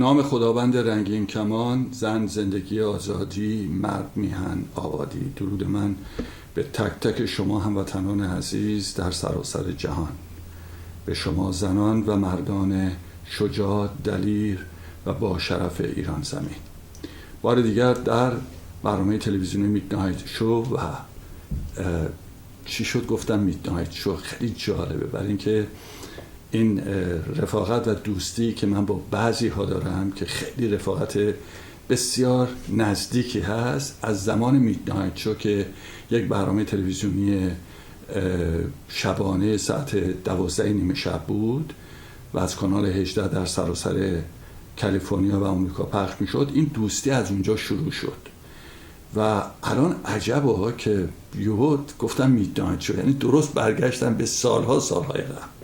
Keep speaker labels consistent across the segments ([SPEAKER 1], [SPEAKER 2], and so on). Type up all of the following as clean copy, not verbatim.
[SPEAKER 1] نام خداوند رنگین کمان، زن زندگی آزادی، مرد میهن آبادی. درود من به تک تک شما هموطنان عزیز در سراسر جهان، به شما زنان و مردان شجاع، دلیر و با شرف ایران زمین. بار دیگر در برنامه تلویزیونی میدنایت شو و چی شد گفتم میدنایت شو، خیلی جالبه برای اینکه این رفاقت و دوستی که من با بعضی ها دارم که خیلی رفاقت بسیار نزدیکی هست، از زمان میدنایت شو که یک برنامه تلویزیونی شبانه ساعت 12 نیمه شب بود و از کانال 18 در سراسر کالیفرنیا و آمریکا پخش می شد. این دوستی از اونجا شروع شد و الان عجبه که یهود گفتم میدنایت شو، یعنی درست برگشتم به سالهای قبل.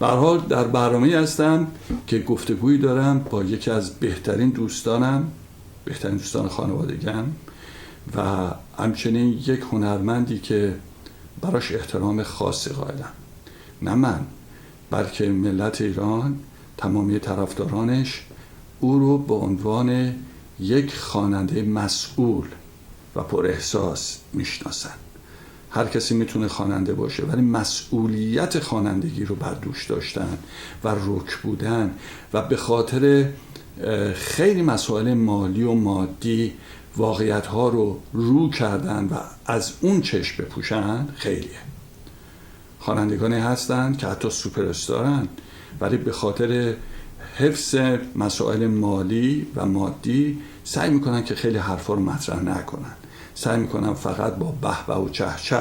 [SPEAKER 1] به هر حال در برنامه‌ای هستم که گفتگویی دارم با یکی از بهترین دوستان خانوادگیم و همچنین یک هنرمندی که براش احترام خاصی قائلم. نه من، بلکه ملت ایران، تمامی طرفدارانش او رو به عنوان یک خواننده مسئول و پر احساس میشناسن. هر کسی میتونه خواننده باشه، ولی مسئولیت خوانندگی رو بر دوش داشتن و رک بودن و به خاطر خیلی مسائل مالی و مادی واقعیت ها رو کردن و از اون چشم بپوشن. خیلیه خوانندگانی هستن که حتی سوپر استارن، ولی به خاطر حفظ مسائل مالی و مادی سعی میکنن که خیلی حرفا رو مطرح نکنن، سعی میکنن فقط با به و چه چه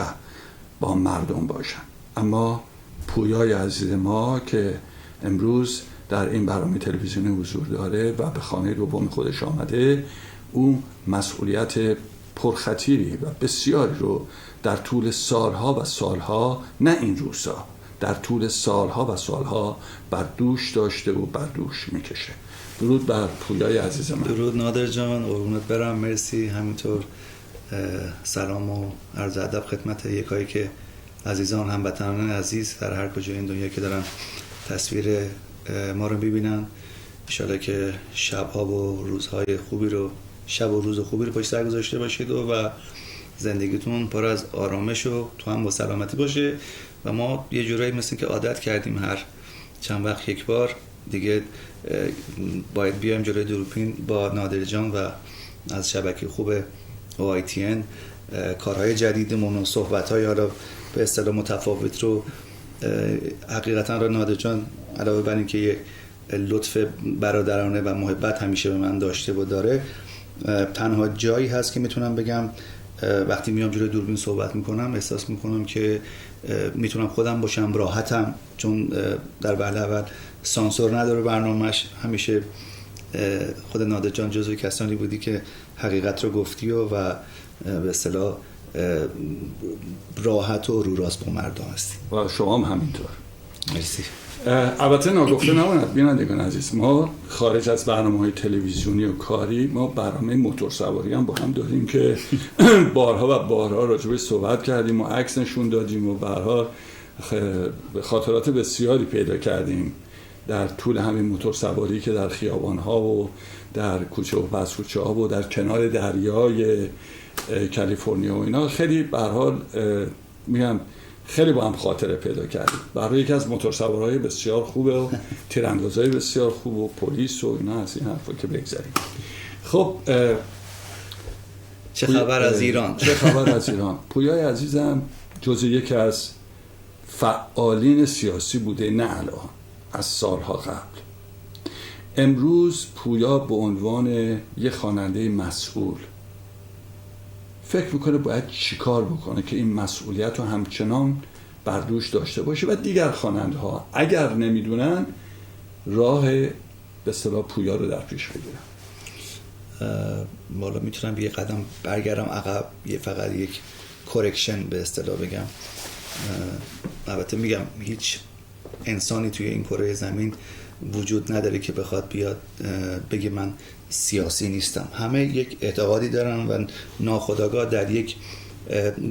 [SPEAKER 1] با مردم باشن. اما پویای عزیز ما که امروز در این برنامه تلویزیونی حضور داره و به خانه دوم خودش آمده، او مسئولیت پرخطیری و بسیاری رو در طول سالها و سالها، نه این روزها، در طول سالها و سالها بر دوش داشته و بر دوش میکشه. درود بر پویای عزیز من.
[SPEAKER 2] درود نادر جان، قربونت برم، مرسی. همینطور سلام و عرض ادب خدمت یکایی که عزیزان، هموطنان عزیز در هر کجای این دنیا که دارن تصویر ما رو ببینن. ان شاءالله که شب‌ها و روزهای خوبی رو، شب و روز خوبی رو پشت سر گذاشته باشید و زندگیتون پر از آرامش و تو هم با سلامتی باشه. و ما یه جورایی مثل که عادت کردیم هر چند وقت یک بار دیگه باید بیایم جلوی دوربین با نادر جان و از شبکه خوب OITN کارهای جدیدمون و صحبت‌های حالا به اصطلاح متفاوت رو حقیقتا را نادر جان علاوه بر اینکه یک لطف برادرانه و محبت همیشه به من داشته و داره، تنها جایی هست که میتونم بگم وقتی میام جلوی دوربین صحبت میکنم احساس میکنم که میتونم خودم باشم، راحتم، چون در وهله اول سانسور نداره برنامهش. همیشه خود نادر جان جزوی کسانی بودی که حقیقت رو گفتی و به اصطلاح راحت و رو راست با مردم هستی
[SPEAKER 1] و شما هم همینطور.
[SPEAKER 2] مرسی.
[SPEAKER 1] البته ناگفته نماند بینندگان عزیز، ما خارج از برنامه‌های تلویزیونی و کاری، ما برنامه موتور سواری هم با هم داریم که بارها و بارها راجع بهش صحبت کردیم و عکس نشون دادیم و بارها خاطرات بسیاری پیدا کردیم در طول همین موتور سواری که در خیابان‌ها و در کوچه و پس کوچه ها و در کنار دریای کالیفرنیا و اینا. خیلی به هر حال میگم خیلی با هم خاطره پیدا کردیم. برای یکی از موتورسوارهای بسیار خوبه و تیراندازای بسیار خوب و پلیس و اینا، از این حرفا که بگذاریم. خب
[SPEAKER 2] چه خبر از ایران؟
[SPEAKER 1] چه خبر از ایران؟ پویای عزیزم جزو یکی از فعالین سیاسی بوده، نه الان، از سالها قبل. امروز پویا به عنوان یه خواننده مسئول فکر میکنه باید چیکار بکنه که این مسئولیت رو همچنان بر دوش داشته باشه و دیگر خواننده ها اگر نمیدونن راه به اصطلاح پویا رو در پیش بگیرن.
[SPEAKER 2] والا میتونم یه قدم برگردم عقب، فقط یک کورکشن به اصطلاح بگم. البته میگم هیچ انسانی توی این کره زمین وجود نداره که بخواد بیاد بگه من سیاسی نیستم. همه یک اعتقادی دارن و ناخودآگاه در یک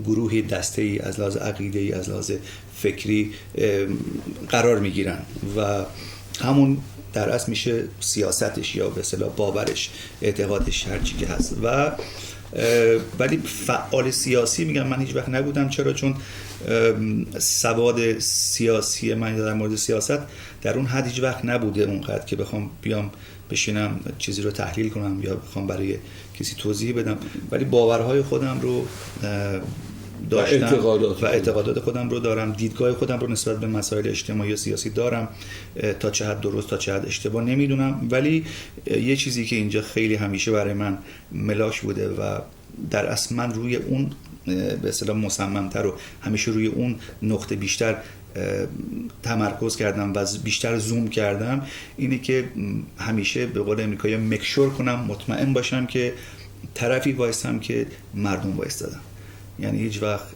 [SPEAKER 2] گروهی، دسته‌ای از لحاظ عقیده‌ای، از لحاظ فکری قرار میگیرن و همون در اصل میشه سیاستش یا به اصطلاح باورش، اعتقادش، هر چی که هست. و ولی فعال سیاسی میگم من هیچ وقت نبودم. چرا؟ چون سواد سیاسی من در مورد سیاست در اون حد هیچ وقت نبوده، اونقدر که بخوام بیام بشینم چیزی رو تحلیل کنم یا بخوام برای کسی توضیح بدم. ولی باورهای خودم رو داشتم و اعتقادات خودم رو دارم، دیدگاه خودم رو نسبت به مسائل اجتماعی و سیاسی دارم، تا چه حد درست تا چه حد اشتباه نمیدونم. ولی یه چیزی که اینجا خیلی همیشه برای من ملاک بوده و در اصل من روی اون به اصطلاح مصمم‌تر و همیشه روی اون نقطه بیشتر تمرکز کردم و بیشتر زوم کردم، اینه که همیشه به قول امریکایی مکشور کنم، مطمئن باشم که طرفی وایستم که مردم وایستادم. یعنی هیچ وقت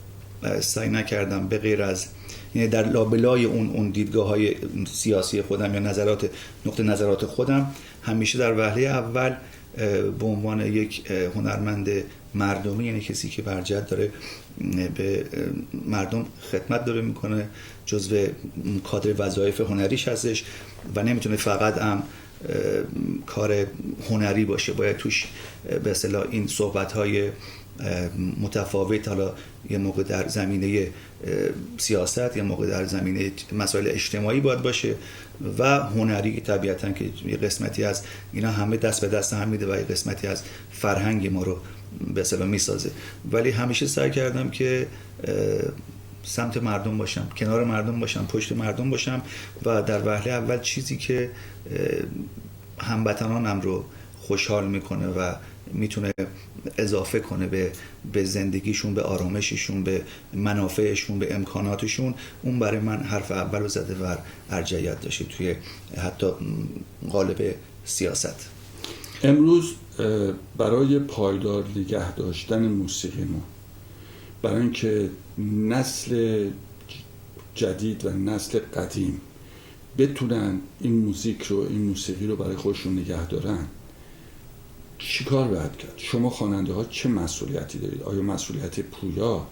[SPEAKER 2] سعی نکردم به غیر از، یعنی در لابلای اون دیدگاه‌های سیاسی خودم یا نقطه نظرات خودم، همیشه در وهله اول به عنوان یک هنرمند مردمی، یعنی کسی که برجت داره به مردم خدمت داره میکنه، جزو کادر وظایف هنریش هستش و نمیتونه فقط هم کار هنری باشه، باید توش به اصطلاح این صحبت‌های متفاوت، حالا یه موقع در زمینه سیاست، یه موقع در زمینه مسائل اجتماعی باید باشه و هنری طبیعتاً که یه قسمتی از اینا همه دست به دست هم میده و یه قسمتی از فرهنگ ما رو به اصطلاح میسازه. ولی همیشه سعی کردم که سمت مردم باشم، کنار مردم باشم، پشت مردم باشم و در وهله اول چیزی که هموطنانم رو خوشحال میکنه و میتونه اضافه کنه به زندگیشون، به آرامششون، به منافعشون، به امکاناتشون، اون برای من حرف اول رو زده و ارجحیت داشته توی حتی قالب سیاست.
[SPEAKER 1] امروز برای پایدار نگه داشتن موسیقیمون، برای اینکه نسل جدید و نسل قدیم بتونن این موسیقی رو برای خودشون نگه دارن، چی کار باید کرد؟ شما خواننده ها چه مسئولیتی دارید؟ آیا مسئولیت پویا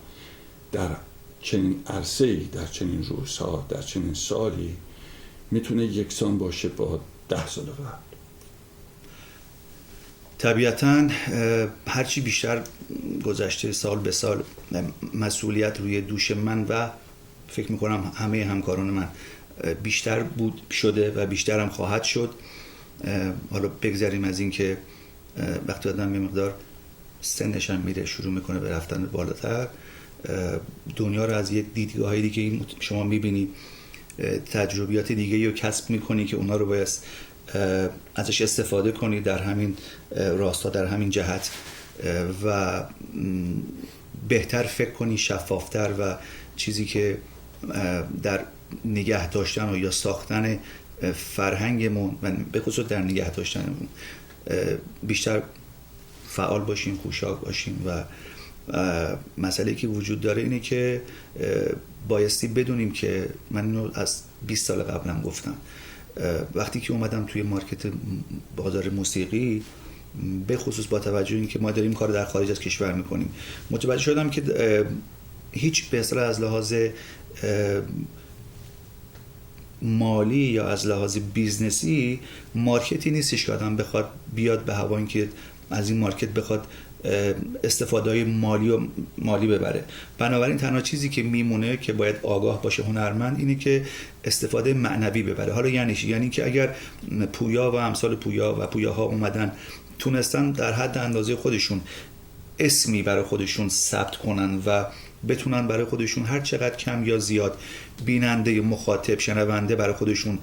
[SPEAKER 1] در چنین عرصه‌ای، در چنین روزها، در چنین سالی میتونه یکسان باشه با 10 سال قبل؟
[SPEAKER 2] طبیعتاً هرچی بیشتر گذشته سال به سال مسئولیت روی دوش من و فکر میکنم همه همکاران من بیشتر شده و بیشتر هم خواهد شد. حالا بگذاریم از این که وقتی آدم یه مقدار سنش هم میره، شروع میکنه به رفتن بالاتر، دنیا رو از یه دیدگاهی دیگه شما میبینی، تجربیات دیگه رو کسب میکنی که اونا رو باید ازش استفاده کنی در همین راستا، در همین جهت و بهتر فکر کنی، شفافتر، و چیزی که در نگه داشتن و یا ساختن فرهنگمون و به خصوص در نگه داشتنمون بیشتر فعال باشیم، کوشاک باشیم. و مسئله که وجود داره اینه که بایستی بدونیم که من اینو از 20 سال قبلم گفتم، وقتی که اومدم توی مارکت بازار موسیقی، به خصوص با توجه این که ما داریم کار در خارج از کشور میکنیم، متوجه شدم که هیچ به اصطلاح از لحاظ مالی یا از لحاظ بیزنسی مارکتی نیستش که آدم بخواد بیاد به هوا اینکه از این مارکت بخواد استفاده‌های مالی ببره. بنابراین تنها چیزی که میمونه که باید آگاه باشه هنرمند اینه که استفاده معنوی ببره. حالا یعنی که اگر پویا و امثال پویا و پویاها اومدن تونستن در حد اندازه خودشون اسمی برای خودشون ثبت کنن و بتونن برای خودشون هر چقدر کم یا زیاد بیننده، مخاطب، شنونده برای خودشون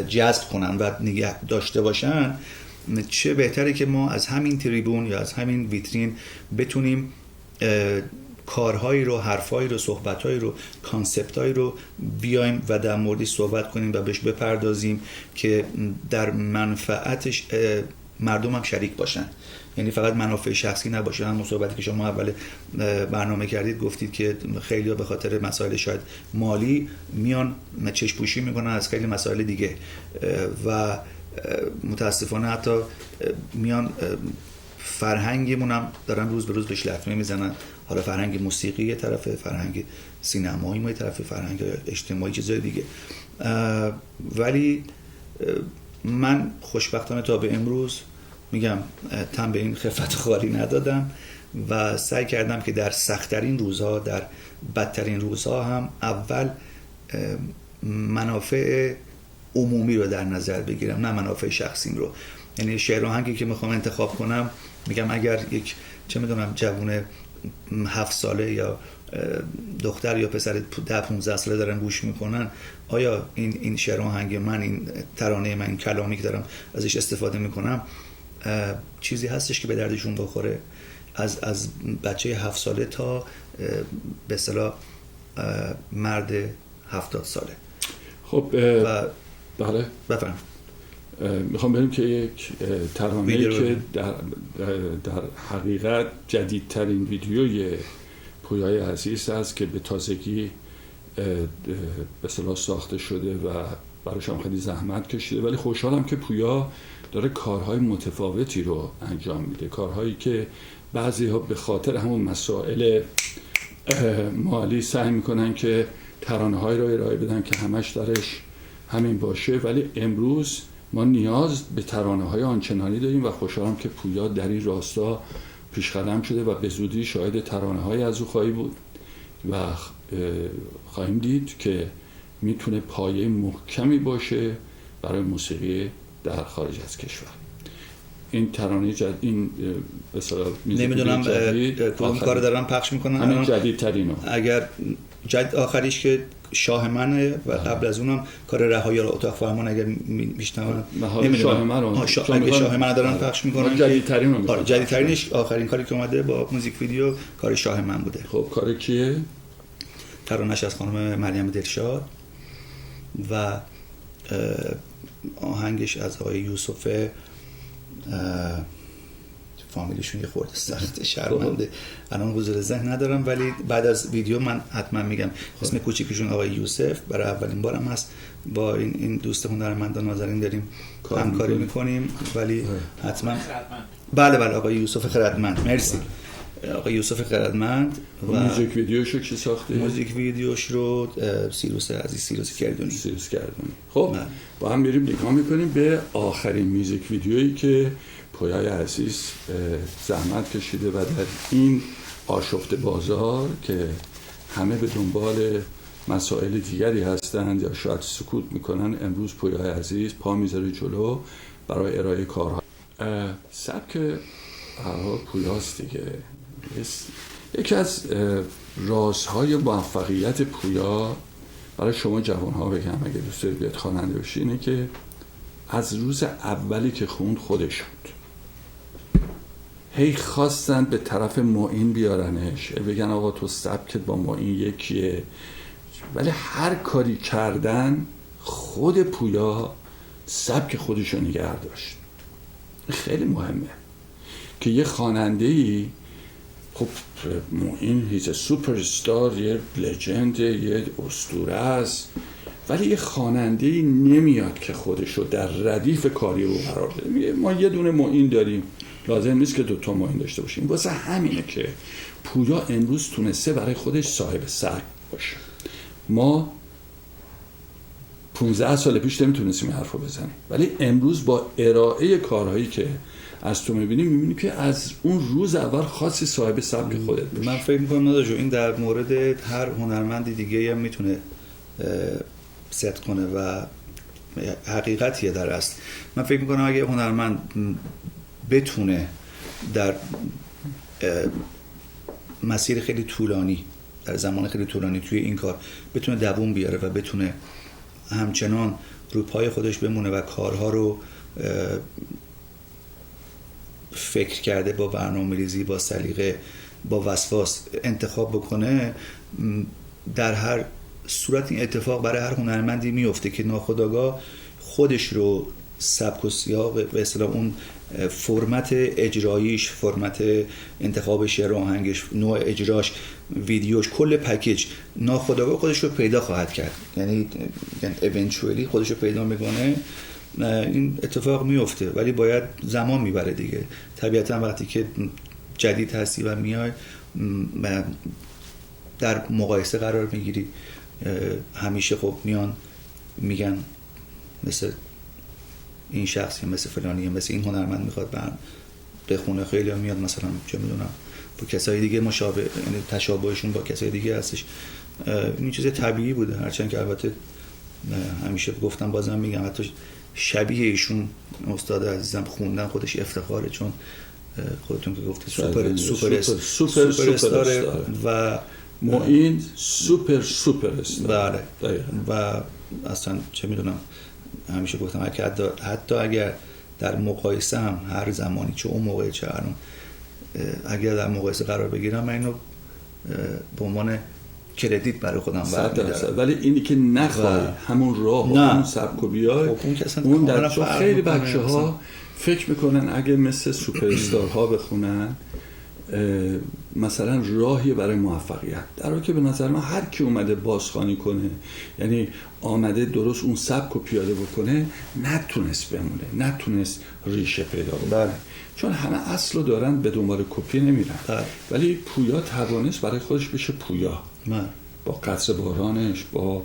[SPEAKER 2] جذب کنن و نگه داشته باشن، چه بهتره که ما از همین تریبون یا از همین ویترین بتونیم کارهایی رو، حرفایی رو، صحبتایی رو، کانسپتایی رو بیایم و در موردش صحبت کنیم و بهش بپردازیم که در منفعتش مردم هم شریک باشن. یعنی فقط منافع شخصی نباشه. همون صحبتی که شما اول برنامه کردید گفتید که خیلی‌ها به خاطر مسائل شاید مالی میان چشم پوشی میکنن از خیلی مسائل دیگه و متاسفانه حتی میان فرهنگمون هم دارن روز به روز بهش لطمه میزنن. حالا فرهنگ موسیقی یه طرف، فرهنگ سینمایی یه طرف، فرهنگ اجتماعی چیزای دیگه. ولی من خوشبختانه تا به امروز میگم تن به این خفت خالی ندادم و سعی کردم که در سخت‌ترین روزها، در بدترین روزها هم اول منافع عمومی رو در نظر بگیرم، نه منافع شخصیم رو. یعنی شعر آهنگی که میخوام انتخاب کنم، میگم اگر یک چه میدونم جوون 7 ساله یا دختر یا پسر 10-15 ساله دارن گوش میکنن، آیا این شعر آهنگ من، این ترانه من، این کلامی که دارم ازش استفاده میکنم چیزی هستش که به دردشون بخوره؟ از بچه 7 ساله تا به اصطلاح مرد 70 ساله.
[SPEAKER 1] خب بله
[SPEAKER 2] بفرم.
[SPEAKER 1] میخوام بریم که یک ترانه‌ای که در حقیقت جدیدترین ویدیوی پویای عزیز است که به تازگی به اصطلاح ساخته شده و براش هم خیلی زحمت کشیده، ولی خوشحالم که پویا داره کارهای متفاوتی رو انجام میده، کارهایی که بعضی ها به خاطر همون مسائل مالی سعی میکنن که ترانه‌های رو ارائه بدن که همش درش همین باشه، ولی امروز ما نیاز به ترانه‌های آنچنانی داریم و خوشحالم که پویا در این راستا پیشقدم شده و به زودی شاهد ترانه‌های از او خواهی بود و خواهیم دید که میتونه پایه محکمی باشه برای موسیقی در خارج از کشور. این ترانه این به اصطلاح
[SPEAKER 2] نمیدونم کدوم کار دارن پخش میکنن،
[SPEAKER 1] همین جدیدترینو.
[SPEAKER 2] اگر آخریش که شاه منه و قبل از اونم کار رهایی اتاق فرمان اگر میشنون،
[SPEAKER 1] شاه من رو
[SPEAKER 2] شاه من دارن پخش میکنن.
[SPEAKER 1] جدیدترینو
[SPEAKER 2] جدیدترینش آخرین کاری که اومده با موزیک ویدیو کار شاه من بوده.
[SPEAKER 1] خب کار کیه؟
[SPEAKER 2] ترانه‌اش از خانم مریم دلشاد و آهنگش از آقای یوسف، فامیلیشون یه خورده سخته، شرمنده الان حضور ذهن ندارم، ولی بعد از ویدیو من حتما میگم. اسم کوچیکشون آقای یوسف، برای اولین بارم هست با این دوست هنرمند نازنین داریم همکاری میکنیم، ولی حتما بله آقای یوسف خردمند. مرسی آقای یوسف خردمند.
[SPEAKER 1] و موزیک ویدیوشو کی ساخته؟
[SPEAKER 2] موزیک ویدیوش رو سیروس عزیز، سیروس گردونی.
[SPEAKER 1] خب با هم میریم نگاه میکنیم به آخرین موزیک ویدیویی که پویای عزیز زحمت کشیده و در این آشفته بازار که همه به دنبال مسائل دیگری هستند یا شاید سکوت میکنن، امروز پویای عزیز پا میذاره جلو برای ارائه کارها. سبک پویاست دیگه. یکی از رازهای موفقیت پویا برای شما جوانها بگم اگه دوست دارید بیاد خواننده بشی، اینه که از روز اولی که خوند خودش شد، هی خواستن به طرف معین بیارنش، بگن آقا تو سبکت با معین یکیه، ولی هر کاری کردن خود پویا سبک خودشو نگه داشت. خیلی مهمه که یه خواننده‌ای، خب معین هیز سوپر استار، یه لژند، یه اسطوره است، ولی یه خواننده‌ای نمیاد که خودشو در ردیف کاری رو قرار بده. ما یه دونه معین داریم، لازم نیست که 2 معین داشته باشیم. واسه همینه که پویا امروز تونسته برای خودش صاحب سبک باشه. ما 15 سال پیش نمیتونستیم این حرفو بزنیم، ولی امروز با ارائه کارهایی که از تو میبینیم که از اون روز اول خاصی صاحب سبک خودت باشی.
[SPEAKER 2] من فکر میکنم نداشو این در مورد هر هنرمندی دیگه هم میتونه صدق کنه و حقیقتیه در است. من فکر میکنم اگه هنرمند بتونه در مسیر خیلی طولانی، در زمان خیلی طولانی توی این کار بتونه دووم بیاره و بتونه همچنان رو پای خودش بمونه و کارها رو فکر کرده با برنامه‌ریزی، با سلیقه، با وسواس انتخاب بکنه، در هر صورت این اتفاق برای هر هنرمندی میفته که ناخودآگاه خودش رو سبک و سیاق به اصطلاح اون فرمت اجراییش، فرمت انتخاب شعر و آهنگش، نوع اجراش، ویدیوش، کل پکیج ناخودآگاه خودش رو پیدا خواهد کرد. یعنی ایونچوئلی خودش رو پیدا میکنه. این اتفاق میفته ولی باید زمان میبره دیگه. طبیعتا وقتی که جدید هستی و میای در مقایسه قرار میگیری، همیشه خب میان میگن مثل این شخصی، مثل فلانی، مثل این هنرمند میخواد بخونه. خیلی هم میاد مثلا چه میدونم با کسای دیگه مشابه، یعنی تشابهشون با کسای دیگه هستش. این چیز طبیعی بوده، هرچند که البته همیشه گفتم بازم میگم حتی شبیه ایشون استاد عزیزم خوندن خودش افتخاره، چون خودتون که گفتید سوپر استاره و
[SPEAKER 1] معین سوپر استار.
[SPEAKER 2] بله. و اصلا چه میدونم همیشه گفتم حتی اگر در مقایسه هم هر زمانی چه اون موقع چه الان اگر در مقایسه قرار بگیرم من اینو به عنوان کردیت برای خودم برمی‌دارم.
[SPEAKER 1] ولی اینی که نخوای همون راه و همون سبک و بیای اون در چون خیلی بچه‌ها فکر میکنن اگه مثل سوپر استارها بخونن مثلا راهی برای موفقیت، در حالی که به نظر من هر کی اومده بازخوانی کنه، یعنی آمده درست اون سبک رو پیاده بکنه، نتونست بمونه، نتونست ریشه پیدا کنه، چون همه اصل رو دارن، به دنبال کپی نمیرن. ولی پویا توانست برای خودش بشه پویا با قطره بارانش، با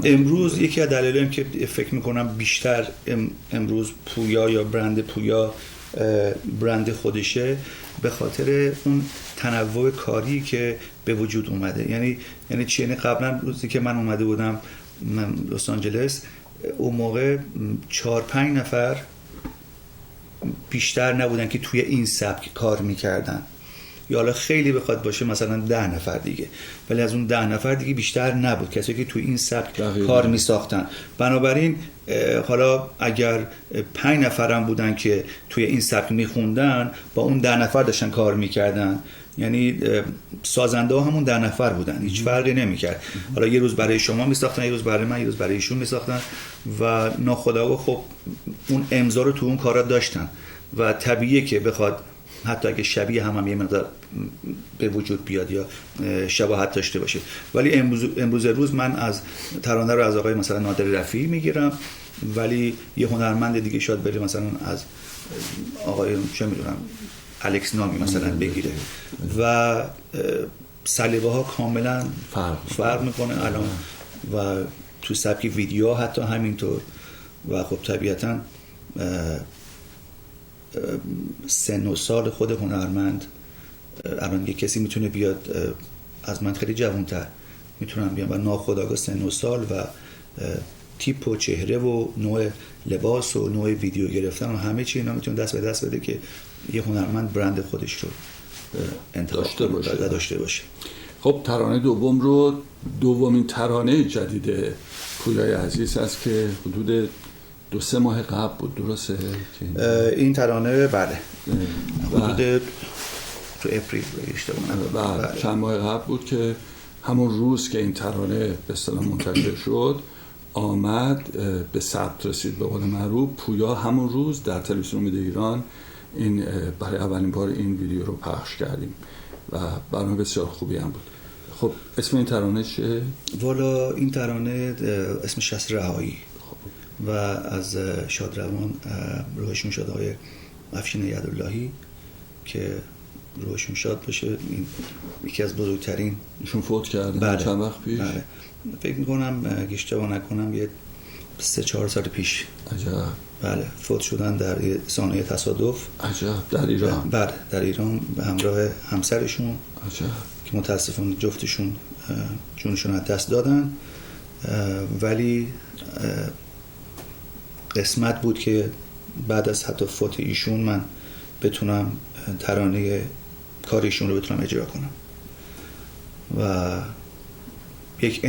[SPEAKER 2] امروز یکی از دلایلی که فکر میکنم بیشتر امروز پویا یا برند پویا برند خودشه به خاطر اون تنوع کاری که به وجود اومده. یعنی چی؟ یعنی قبلا روزی که من اومده بودم لس آنجلس، اون موقع 4-5 نفر بیشتر نبودن که توی این سبک کار میکردن، یا حالا خیلی بخواد باشه مثلا 10 نفر دیگه، ولی از اون 10 نفر دیگه بیشتر نبود کسی که توی این سبک کار میساختن. بنابراین حالا اگر 5 نفرم بودن که توی این سبک میخوندن، با اون 10 نفر داشتن کار میکردن، یعنی سازنده ها همون 10 نفر بودن، هیچ فرقی نمیکرد. حالا یه روز برای شما میساختن، یه روز برای من، یه روز برای ایشون میساختن و ناخودآگاه خب اون امضا رو تو اون کارا داشتن و طبیعیه که بخواد حتی اگه شبیه هم یه مقدار به وجود بیاد یا شباهت داشته باشه. ولی امروز روز من از ترانه رو از آقای مثلا نادر رفیعی میگیرم، ولی یه هنرمند دیگه شاید بره مثلا از آقای چه میدونم الکس نامی مثلا بگیره و سلیقه ها کاملا فرق میکنه الان و تو سبک ویدیو حتی همینطور. و خب طبیعتاً سن و سال خود هنرمند، الان یه کسی میتونه بیاد از من خیلی جوان‌تر میتونم بیام و ناخودآگاه سن و سال و تیپ و چهره و نوع لباس و نوع ویدیو گرفتن و همه چی اینا میتونه دست به دست بده که یه هنرمند برند خودش رو انتخاب داشته باشه.
[SPEAKER 1] خب ترانه دوم رو، دومین ترانه جدید پویای عزیز است که حدود 2-3 ماه قبل بود، درسته؟
[SPEAKER 2] این ترانه بله حدود تو اپریل
[SPEAKER 1] بله چند ماه قبل بود که همون روز که این ترانه به اصطلاح منتشر شد آمد به ثبت رسید به قول معروف. پویا همون روز در تلویزیون امید ایران این برای اولین بار این ویدیو رو پخش کردیم و برنامه بسیار خوبی هم بود. خب اسم این ترانه چیه؟
[SPEAKER 2] والا این ترانه اسمش هست رهایی و از شادروان روحشون شاد آقای افشین یداللهی که روحشون شاد باشه. این یکی از بزرگترین،
[SPEAKER 1] ایشون فوت کردن چند وقت پیش.
[SPEAKER 2] بله. فکر میکنم اگه اشتباه نکنم یه 3-4 سال پیش.
[SPEAKER 1] عجب.
[SPEAKER 2] بله فوت شدن در سانحه تصادف.
[SPEAKER 1] عجب. در ایران؟
[SPEAKER 2] بله در ایران به همراه همسرشون.
[SPEAKER 1] عجب.
[SPEAKER 2] که متاسفانه جفتشون جونشون از دست دادن، ولی قسمت بود که بعد از حتی فوت ایشون من بتونم ترانه کارشون رو بتونم اجرا کنم و یک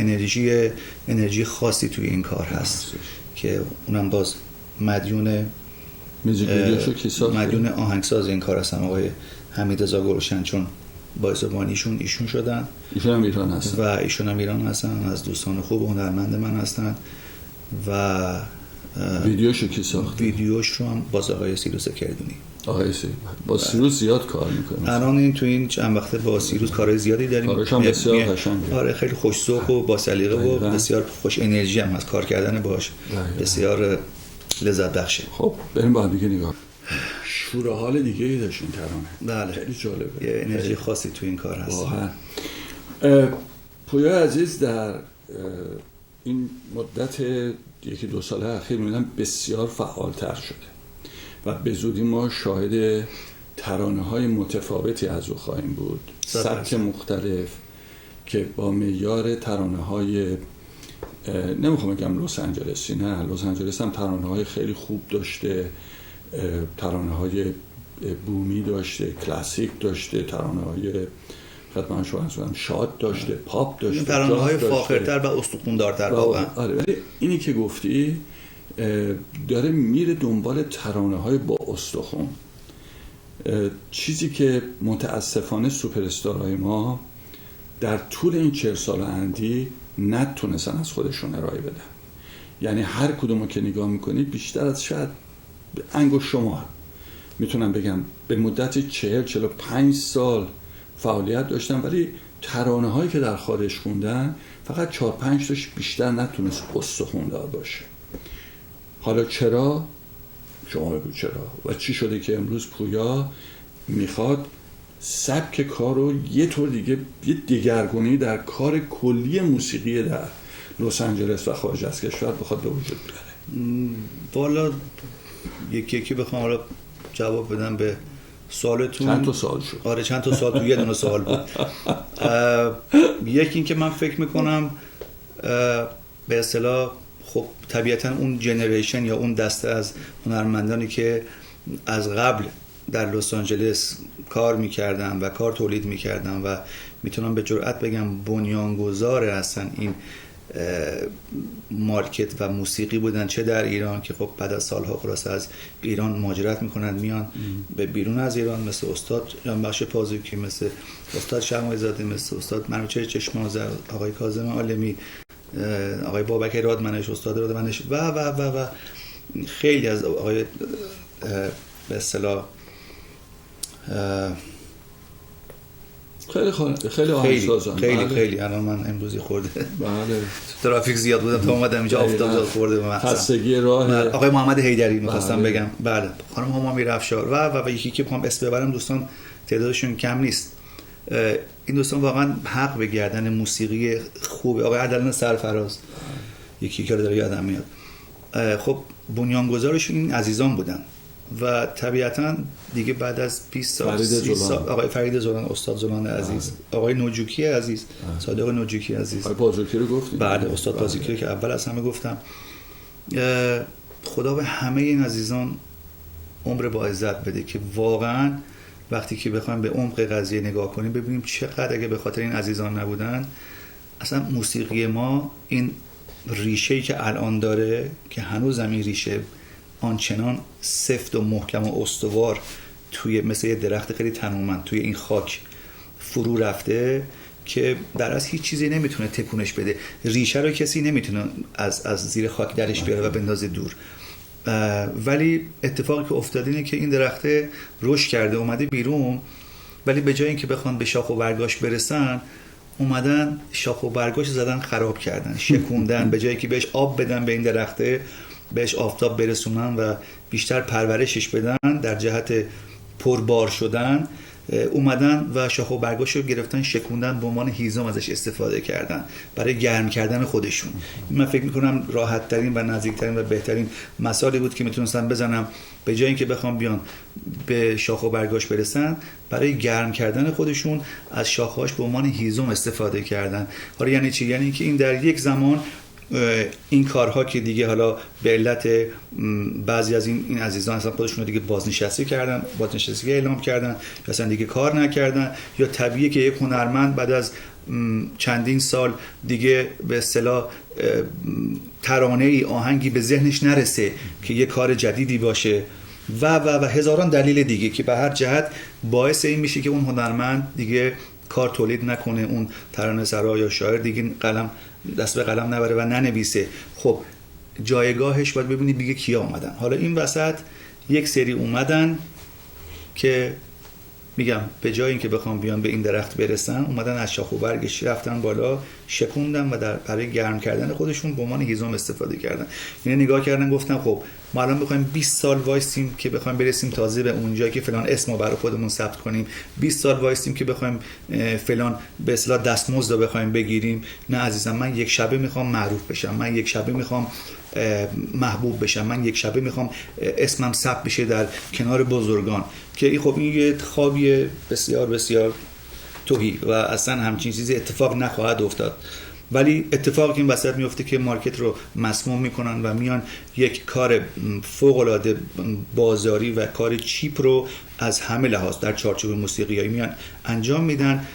[SPEAKER 2] انرژی خاصی توی این کار هست که اونم باز مدیون آهنگساز این کار هستم آقای حمیدرضا گلشن، چون باعث بانیشون ایشون شدن.
[SPEAKER 1] ایشون هم ایران هستن
[SPEAKER 2] و ایشون هم ایران هستن، از دوستان خوب هنرمند من هستن و
[SPEAKER 1] ویدیوشو کی ساخت؟
[SPEAKER 2] ویدیوش رو هم باز آقای سیروس کردونی.
[SPEAKER 1] آقای سیروس با سیروس زیاد کار میکنه.
[SPEAKER 2] الان این تو این چند وقته با سیروس کارهای زیادی داریم.
[SPEAKER 1] کارش هم بسیار قشنگه.
[SPEAKER 2] آره خیلی خوش ذوق و با سلیقه و بسیار خوش انرژی هم از کار کردن باهاش. بسیار لذت بخشه.
[SPEAKER 1] خب بریم با هم دیگه نگاه. شور حال دیگه ای داشت این ترانه.
[SPEAKER 2] بله
[SPEAKER 1] خیلی جالبه.
[SPEAKER 2] یه انرژی خاصی تو این کار هست.
[SPEAKER 1] واقعا. پویا عزیز در این مدت یکی دو ساله اخیر می‌بینم بسیار فعالتر شده و به زودی ما شاهد ترانه‌های متفاوتی از او خواهیم بود، سبک مختلف که با معیار ترانه‌های نمیخوام بگم لس آنجلسی، نه لس آنجلس هم ترانه‌های خیلی خوب داشته، ترانه‌های بومی داشته، کلاسیک داشته، ترانه‌های خدمت شما هم شاد داشته، پاپ داشته،
[SPEAKER 2] ترانه‌های فاخرتر و استخوان‌دارتر واقعا.
[SPEAKER 1] آره، ولی اینی که گفتی داره میره دنبال ترانه‌های با استخوان، چیزی که متاسفانه سوپر استارهای ما در طول این 40 سال اندی نتونستن از خودشون ارائه بدن. یعنی هر کدومو که نگاه میکنید بیشتر از شاید انگشت شمار میتونم بگم به مدت 40-45 سال فعالیت داشتن، ولی ترانه هایی که در خارج خوندن فقط 4-5 تاش بیشتر نتونست استخوان دار باشه. حالا چرا؟ شما بگو چرا و چی شده که امروز پویا میخواد سبک کار رو یه طور دیگه، یه دگرگونی در کار کلی موسیقی در لس آنجلس و خارج از کشور بخواد به وجود بیاره؟
[SPEAKER 2] والا یکی بخوام حالا جواب بدم به سوالتون.
[SPEAKER 1] چند تا سوال شد؟
[SPEAKER 2] آره چند تا سوال تو یه دونه سوال بود. یکی این که من فکر میکنم به اصطلاح خب طبیعتا اون جنریشن یا اون دسته از هنرمندانی که از قبل در لس آنجلس کار میکردن و کار تولید میکردن و میتونم به جرئت بگم بنیانگذار هستن این مارکت و موسیقی بودن، چه در ایران که خب بعد از سالها خلاص از ایران مهاجرت میکنن میان به بیرون از ایران، مثل استاد جانبخش پازوکی، مثل استاد شماعی زاده، مثل استاد منوچهر چشم‌آذر، آقای کاظم عالمی، آقای بابک رادمنش، استاد رادمنش و خیلی از آقای به اصطلاح
[SPEAKER 1] خیلی آهنگسازان.
[SPEAKER 2] خیلی الان من امروزی خورده
[SPEAKER 1] بله
[SPEAKER 2] ترافیک زیاد بودم تا اومدم اینجا، آفتاب زیاد خورده به مغزم،
[SPEAKER 1] خستگی راه.
[SPEAKER 2] آقای محمد حیدری می‌خواستم بگم، بله خانم هما میرافشار و یکی که می‌خوام اسم ببرم، دوستان تعدادشون کم نیست. این دوستان واقعا حق به گردن موسیقی خوبه. آقای عدلان سرفراز یکی که داره یادم میاد. خب بنیانگذارشون این عزیزان بودن و طبیعتا دیگه بعد از 20 سال 30 سال آقای فرید زولان، استاد زولان عزیز، آقای نوجوکی عزیز، صادق نوجوکی عزیز،
[SPEAKER 1] آقای پازوکی رو گفتیم.
[SPEAKER 2] بله استاد پازوکی که اول از همه گفتم. خدا به همه این عزیزان عمر با عزت بده که واقعا وقتی که بخوایم به عمق قضیه نگاه کنیم ببینیم چقدر اگه به خاطر این عزیزان نبودن اصلا موسیقی ما این ریشه‌ای که الان داره که هنوز این ریشه آنچنان سفت و محکم و استوار توی مثل یه درخت خیلی تنومند توی این خاک فرو رفته که در از هیچ چیزی نمیتونه تکونش بده. ریشه رو کسی نمیتونه از زیر خاک درش بیاره و بندازه دور. ولی اتفاقی که افتاده اینه که این درخت رشد کرده اومده بیرون، ولی به جای اینکه بخوان به شاخ و برگاش برسن اومدن شاخ و برگاش زدن خراب کردن، شکوندن. به جایی که بهش آب بدن به این درخته، بهش آفتاب برسونن و بیشتر پرورشش بدن در جهت پربار شدن، اومدن و شاخ و برگاشو گرفتن شکوندن، به عنوان هیزم ازش استفاده کردن برای گرم کردن خودشون. من فکر میکنم راحت ترین و نزدیک ترین و بهترین مثالی بود که میتونستم بزنم. به جای اینکه بخوام بیان به شاخ و برگاش برسن، برای گرم کردن خودشون از شاخهاش به عنوان هیزم استفاده کردن. حالا یعنی چی؟ یعنی که این در یک زمان این کارها که دیگه حالا به علت بعضی از این عزیزان اصلا خودشون رو دیگه بازنشستگی اعلام کردن یا اصلا دیگه کار نکردن، یا طبیعیه که یک هنرمند بعد از چندین سال دیگه به اصطلاح ترانه‌ای آهنگی به ذهنش نرسه که یه کار جدیدی باشه و هزاران دلیل دیگه که به هر جهت باعث این میشه که اون هنرمند دیگه کار تولید نکنه، اون ترانه سرا یا شاعر دیگه دست به قلم نبره و ننویسه. خب جایگاهش باید ببینید دیگه کیا اومدن. حالا این وسط یک سری اومدن که میگم به جای اینکه بخوام بیان به این درخت برسن، اومدن از شاخ و برگش رفتن بالا، شکوندن و برای گرم کردن خودشون به عنوان هیزم استفاده کردن. یعنی نگاه کردن گفتن خب ما الان بخوایم 20 سال وایسیم که بخوایم برسیم تازه به اونجایی که فلان اسمو برای خودمون ثبت کنیم، 20 سال وایسیم که بخوایم فلان به اصطلاح دستمزد رو بخوایم بگیریم. نه عزیزم، من یک شبه میخوام معروف بشم، من یک شبه میخوام محبوب بشم، من یک شبه میخوام اسمم ثبت بشه در کنار بزرگان. که خب این یه خوابی بسیار بسیار تهی و اصلا همچین چیزی اتفاق نخواهد افتاد. ولی اتفاقی که این وسط میفته که مارکت رو مسموم میکنن و میان یک کار فوق العاده بازاری و کار چیپ رو از همه لحاظ در چارچوب موسیقیایی میان انجام میدن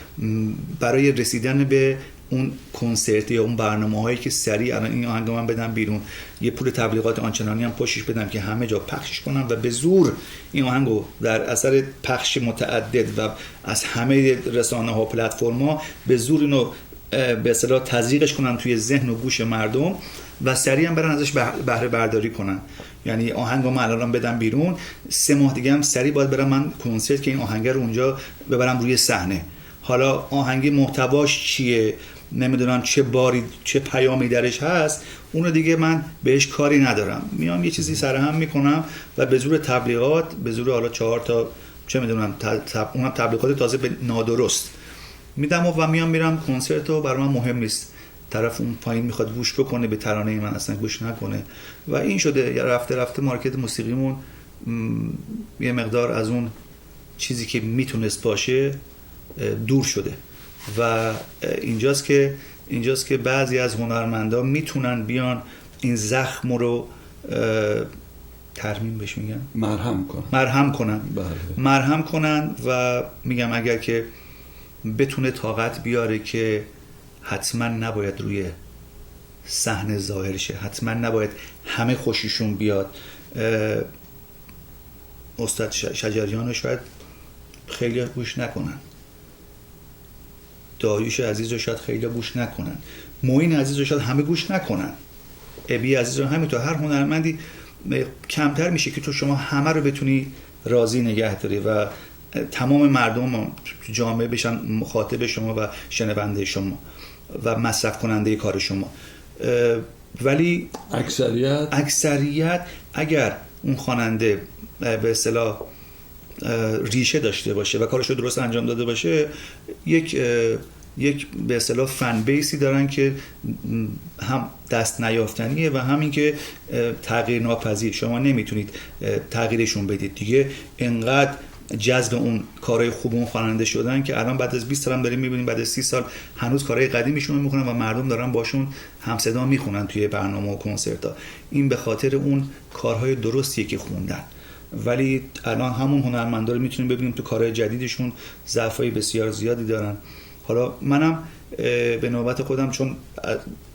[SPEAKER 2] برای رسیدن به اون کنسرت یا اون برنامه‌هایی که سریع الان این آهنگ من بدم بیرون، یه پول تبلیغات آنچنانی هم پشتش بدم که همه جا پخشش کنن و به زور این آهنگو در اثر پخش متعدد و از همه رسانه‌ها و پلتفرم‌ها به زور اینو به اصطلاح تزریقش کنن توی ذهن و گوش مردم و سریع هم برن ازش بهره برداری کنن. یعنی آهنگو من الان بدم بیرون، 3 ماه دیگه هم سریع باید برم من کنسرت که این آهنگ رو اونجا ببرم روی صحنه. حالا آهنگ محتواش چیه، نمیدونم چه باری چه پیامی درش هست، اونو دیگه من بهش کاری ندارم. میام یه چیزی سرهم میکنم و به زور تبلیغات، به زور حالا 4 تا چه میدونم اونم تبلیغات تازه به نادرست میدم و میام میرم کنسرت و برای من مهم نیست طرف اون پایین میخواد گوش بکنه به ترانه من اصلا گوش نکنه. و این شده یا رفته رفته مارکت موسیقیمون یه مقدار از اون چیزی که میتونست باشه دور شده و اینجاست که بعضی از هنرمندا میتونن بیان این زخم رو ترمیم بهش میگن مرهم کنن و میگم اگر که بتونه طاقت بیاره که حتما نباید روی صحنه ظاهر شه، حتما نباید همه خوشیشون بیاد. استاد شجریان رو شاید خیلی گوش نکنن، داریوش عزیز رو شاید خیلی گوش نکنن، معین عزیز رو شاید همه گوش نکنن، ابی عزیز رو همینطور. هر هنرمندی کمتر میشه که تو شما همه رو بتونی راضی نگه داری و تمام مردم جامعه بشن مخاطب شما و شنونده شما و مصرف کننده کار شما. ولی اکثریت اگر اون خواننده به اصطلاح ریشه داشته باشه و کارشو درست انجام داده باشه، یک به اصطلاح فن بیسی دارن که هم دست نیافتنیه و همین که تغییر ناپذیر، شما نمیتونید تغییرشون بدید دیگه. انقدر جذب اون کارهای خوب اون خواننده شدن که الان بعد از 20 سال هم داریم میبینیم، بعد از 30 سال هنوز کارهای قدیمیشون رو میخونن و مردم دارن باشون همصدا میخونن توی برنامه و کنسرت‌ها. این به خاطر اون کارهای درستیه که خوندن. ولی الان همون هنرمندا رو میتونیم ببینیم تو کارهای جدیدشون ضعفای بسیار زیادی دارن. حالا منم به نوبت خودم، چون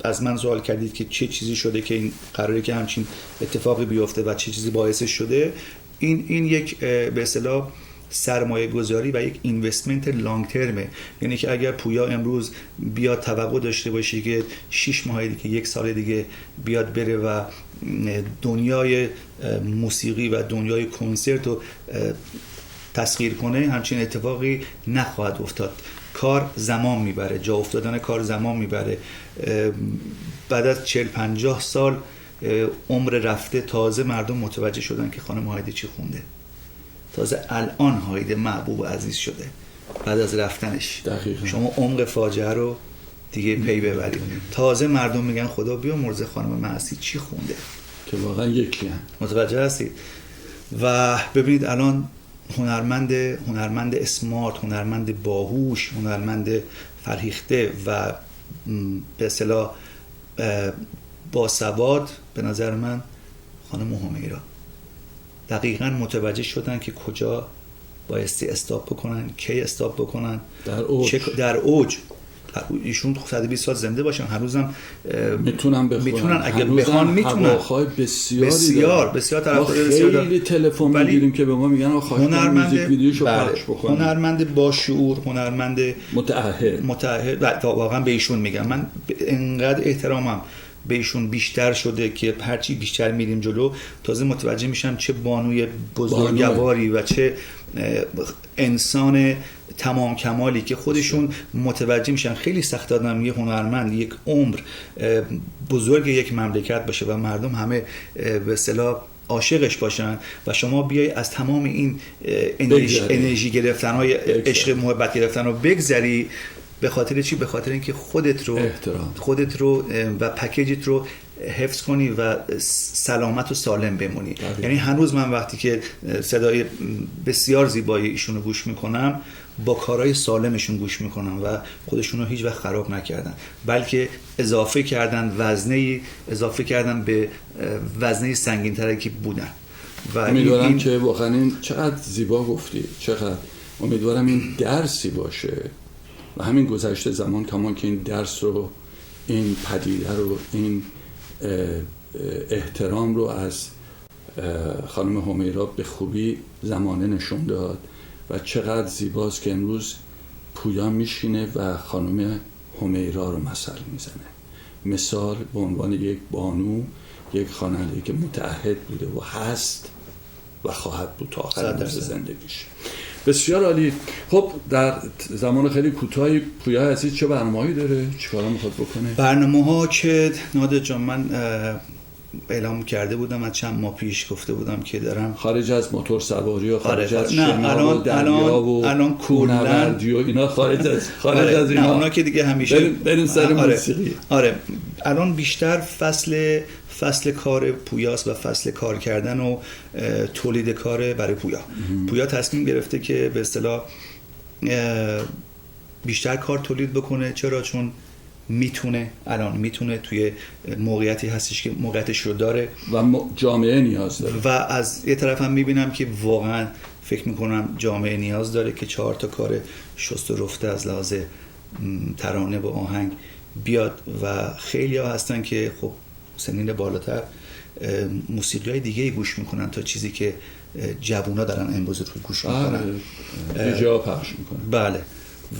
[SPEAKER 2] از من سوال کردید که چه چیزی شده که این قراره که همچین اتفاقی بیفته و چه چیزی باعثش شده، این یک به اصطلاح سرمایه گذاری و یک اینوستمنت لانگ ترمه. یعنی که اگر پویا امروز بیاد توقع داشته باشه که 6 ماه دیگه 1 سال دیگه بیاد بره و دنیای موسیقی و دنیای کنسرت رو تسخیر کنه، همچین اتفاقی نخواهد افتاد. کار زمان میبره، جا افتادن کار زمان میبره. بعد از 40-50 سال عمر رفته تازه مردم متوجه شدن که خانم هایده چی خونده. تازه الان هایده محبوب عزیز شده بعد از رفتنش.
[SPEAKER 1] دقیقا.
[SPEAKER 2] شما عمق فاجعه رو دیگه پی ببرید. تازه مردم میگن خدا بیامرزه خانم معصی چی خونده،
[SPEAKER 1] که واقعا یکی هم.
[SPEAKER 2] متوجه هستید؟ و ببینید الان هنرمند اسمارت، هنرمند باهوش، هنرمند فرهیخته و به اصطلاح باسواد، به نظر من خانم همیرا دقیقاً متوجه شدن که کجا بایستی استاپ بکنن، کی استاپ بکنن، در اوج. ایشون 120 سال زنده باشن، هنوزم میتونن اگه بخوان میتونن. بسیار طرفدار بسیار
[SPEAKER 1] خیلی تلفن میگیریم که به ما میگن آخه موزیک ویدیوشو پخش بکنن.
[SPEAKER 2] هنرمند با شعور، هنرمند
[SPEAKER 1] متعهد
[SPEAKER 2] واقعا به ایشون میگم. من انقدر احترامم بهشون بیشتر شده که هرچی بیشتر میریم جلو تازه متوجه میشم چه بانوی بزرگواری و چه انسان تمام کمالی که خودشون متوجه میشن خیلی سخت آدم یه هنرمند یک عمر بزرگ یک مملکت باشه و مردم همه به اصطلاح عاشقش باشن و شما بیای از تمام این انرژی گرفتن های عشق محبت گرفتن رو بگذری. به خاطر چی؟ به خاطر اینکه خودت رو و پکیجت رو حفظ کنی و سلامت و سالم بمونی. یعنی هنوز من وقتی که صدای بسیار زیبای ایشونو گوش میکنم با کارهای سالمشون گوش میکنم و خودشون رو هیچ وقت خراب نکردن، بلکه اضافه کردن به وزنه سنگین تری که بودن. و
[SPEAKER 1] امیدوارم که واقعا این چقدر زیبا گفتی، چقدر امیدوارم این درسی باشه و همین گذشته زمان کمان که این درس رو، این پدیده رو، این احترام رو از خانم همیرا به خوبی زمانه نشون داد و چقدر زیباست که امروز پویا میشینه و خانم همیرا رو مثل میزنه، مثال به عنوان یک بانو، یک خواننده که متعهد بوده و هست و خواهد بود تا آخر روز زندگیش. بسیار عالی. خب در زمان خیلی کوتاهی پویا عزیز چه برنامه‌ای داره؟ چیکارا میخواد بکنه؟
[SPEAKER 2] برنامه‌ها که نادر جان من اعلام کرده بودم از چند ماه پیش، گفته بودم که دارم
[SPEAKER 1] خارج از موتور سواری و خارج از شنا و دریا و
[SPEAKER 2] الان
[SPEAKER 1] کوهنوردی و اینا، خارج از اینا،
[SPEAKER 2] اونا که دیگه همیشه
[SPEAKER 1] بریم سر موسیقی.
[SPEAKER 2] الان بیشتر فصل کار پویاست و فصل کار کردن و تولید کار برای پویا تصمیم گرفته که به اصطلاح بیشتر کار تولید بکنه. چرا؟ چون الان میتونه توی موقعیتی هستش که موقعیتش رو داره و
[SPEAKER 1] جامعه نیاز داره
[SPEAKER 2] و از یه طرف هم میبینم که واقعا فکر میکنم جامعه نیاز داره که 4 تا کار شست و رفته از لحاظ ترانه و آهنگ بیاد و خیلی ها هستن که خب سنین بالاتر موسیقی‌های دیگه گوش میکنن تا چیزی که جوونا دارن امروز رو گوش میکنن،
[SPEAKER 1] جا پخش میکنن.
[SPEAKER 2] بله.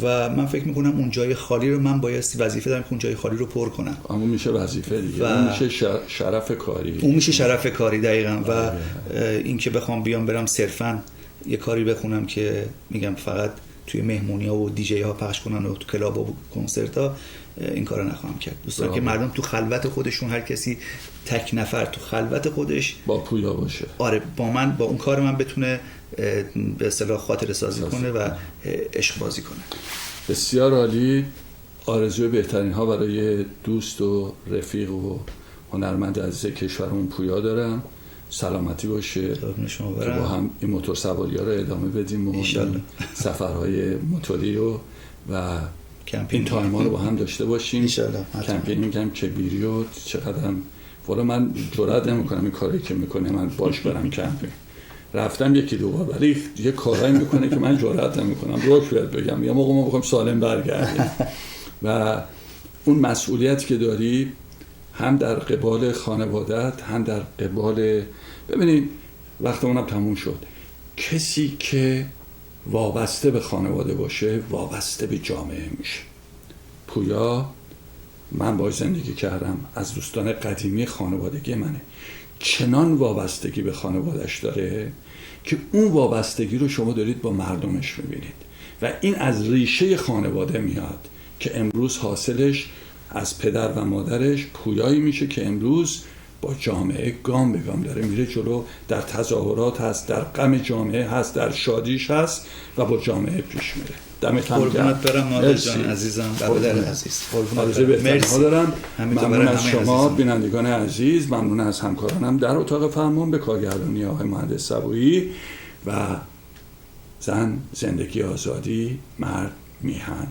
[SPEAKER 2] و من فکر میکنم اون جای خالی رو من بایستی وظیفه دارم که اون جای خالی رو پر کنم.
[SPEAKER 1] اون میشه وظیفه دیگه، اون میشه شرف کاری.
[SPEAKER 2] اون میشه شرف کاری دقیقاً. و این که بخوام برم صرفاً یه کاری بخونم که میگم فقط توی مهمونی‌ها و دیجی ها پخش کنن و تو کلاب و کنسرت‌ها، این کارو نخواهم کرد. دوست دارم که مردم تو خلوت خودشون، هر کسی تک نفر تو خلوت خودش
[SPEAKER 1] با پویا باشه.
[SPEAKER 2] آره، با اون کار من بتونه به اصطلاح خاطره سازی کنه و عشق بازی کنه.
[SPEAKER 1] بسیار عالی. آرزوی بهترین ها برای دوست و رفیق و هنرمند عزیز کشورمون پویا دارم. سلامتی باشه
[SPEAKER 2] که
[SPEAKER 1] با هم این موتور سواری ها رو ادامه بدیم و سفرهای موتوری و این تایم ها رو با هم داشته باشیم. کمپینگ هم کبیری و چقدر والا من جرئت نمیکنم این کاری که میکنه من باش برم کمپینگ. رفتم یکی دو بار ولی یه کارایی میکنه که من جرئت نمیکنم روش بهت بگم. یه موقع ما میخوایم سالم برگردیم و اون مسئولیتی که داری هم در قبال خانوادت هم در قبال، ببینید وقتمونم تموم شد، کسی که وابسته به خانواده باشه وابسته به جامعه میشه. پویا من باهاش زندگی کردم، از دوستان قدیمی خانوادگی منه، چنان وابستگی به خانواده‌اش داره که اون وابستگی رو شما دارید با مردمش میبینید و این از ریشه خانواده میاد که امروز حاصلش از پدر و مادرش پویایی میشه که امروز با جامعه گام به گام داره میره جلو، در تظاهرات هست، در غم جامعه هست، در شادیش هست و با جامعه پیش میره. دمت گرم.
[SPEAKER 2] قربونت برم نادر جان عزیزم، برادر عزیز.
[SPEAKER 1] آرزوی بهترین‌ها دارم. ممنون از شما بینندگان عزیز، ممنون از همکارانم در اتاق فرمان، به کارگردانی آقای مهندس صبوحی و زن، زندگی، آزادی، مرد، میهن.